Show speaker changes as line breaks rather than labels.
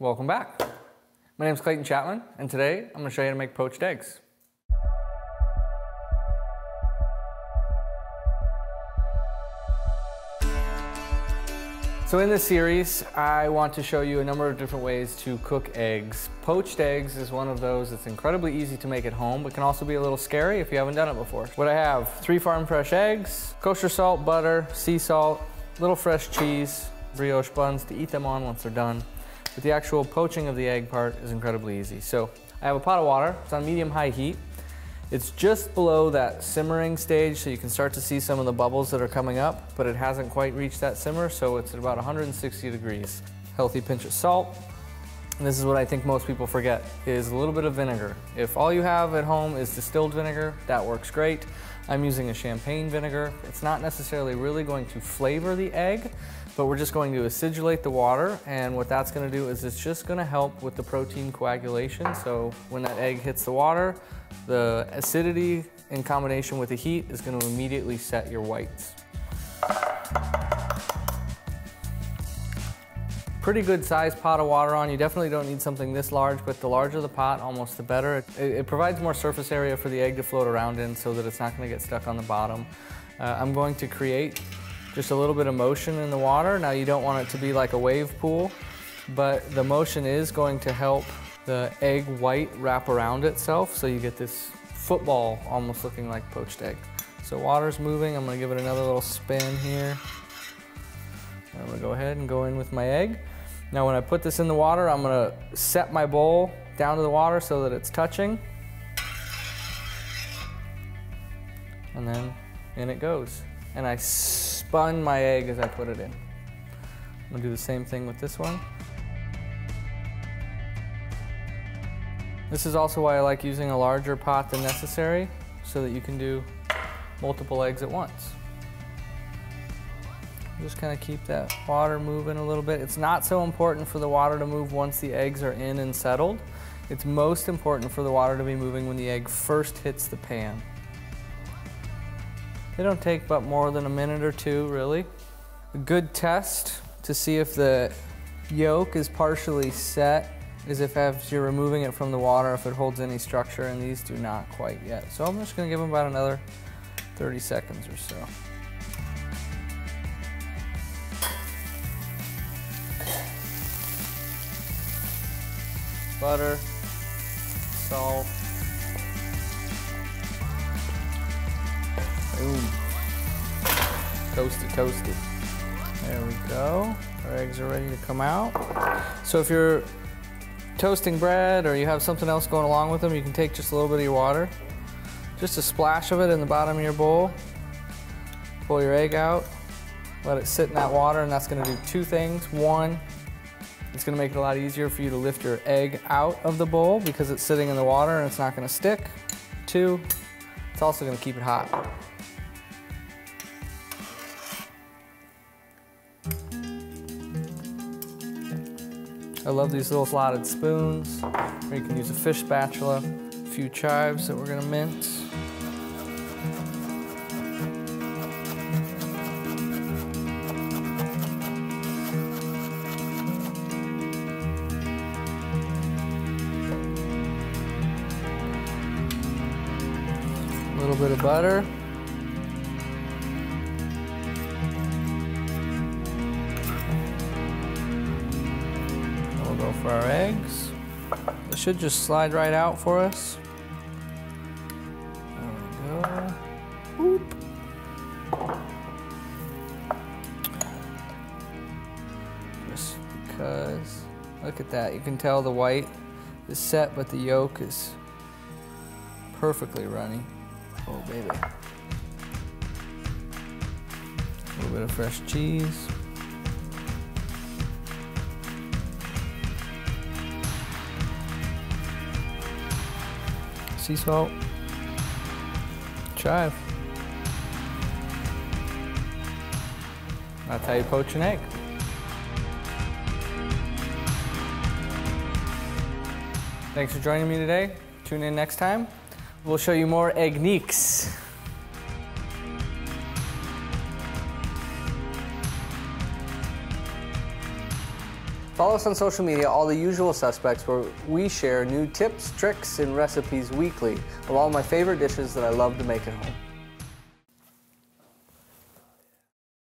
Welcome back. My name is Clayton Chapman, and today I'm going to show you how to make poached eggs. So in this series, I want to show you a number of different ways to cook eggs. Poached eggs is one of those that's incredibly easy to make at home, but can also be a little scary if you haven't done it before. What I have, 3 farm fresh eggs, kosher salt, butter, sea salt, little fresh cheese, brioche buns to eat them on once they're done. But the actual poaching of the egg part is incredibly easy. So I have a pot of water, it's on medium-high heat. It's just below that simmering stage, so you can start to see some of the bubbles that are coming up, but it hasn't quite reached that simmer, so it's at about 160 degrees. Healthy pinch of salt. And this is what I think most people forget, is a little bit of vinegar. If all you have at home is distilled vinegar, that works great. I'm using a champagne vinegar. It's not necessarily really going to flavor the egg, but we're just going to acidulate the water, and what that's going to do is it's just going to help with the protein coagulation. So when that egg hits the water, the acidity in combination with the heat is going to immediately set your whites. Pretty good sized pot of water on. You definitely don't need something this large, but the larger the pot, almost the better. It provides more surface area for the egg to float around in so that it's not going to get stuck on the bottom. I'm going to create just a little bit of motion in the water. Now you don't want it to be like a wave pool, but the motion is going to help the egg white wrap around itself, so you get this football almost looking like poached egg. So water's moving. I'm going to give it another little spin here. I'm going to go ahead and go in with my egg. Now when I put this in the water, I'm going to set my bowl down to the water so that it's touching. And then in it goes. And I spun my egg as I put it in. I'm going to do the same thing with this one. This is also why I like using a larger pot than necessary, so that you can do multiple eggs at once. Just kind of keep that water moving a little bit. It's not so important for the water to move once the eggs are in and settled. It's most important for the water to be moving when the egg first hits the pan. They don't take but more than a minute or two, really. A good test to see if the yolk is partially set is if as you're removing it from the water, if it holds any structure, and these do not quite yet. So I'm just gonna give them about another 30 seconds or so. Butter, salt. Ooh. Toasty, toasty. There we go. Our eggs are ready to come out. So if you're toasting bread or you have something else going along with them, you can take just a little bit of your water, just a splash of it in the bottom of your bowl, pull your egg out, let it sit in that water, and that's going to do 2 things. 1, it's going to make it a lot easier for you to lift your egg out of the bowl because it's sitting in the water and it's not going to stick. 2, it's also going to keep it hot. I love these little slotted spoons, or you can use a fish spatula, a few chives that we're going to mince. A little bit of butter. We'll go for our eggs. It should just slide right out for us. There we go. Boop. Just because, look at that. You can tell the white is set, but the yolk is perfectly runny. Oh, baby. A little bit of fresh cheese. Sea salt. Chive. That's how you poach an egg. Thanks for joining me today. Tune in next time. We'll show you more eggniques. Follow us on social media, all the usual suspects, where we share new tips, tricks, and recipes weekly of all my favorite dishes that I love to make at home.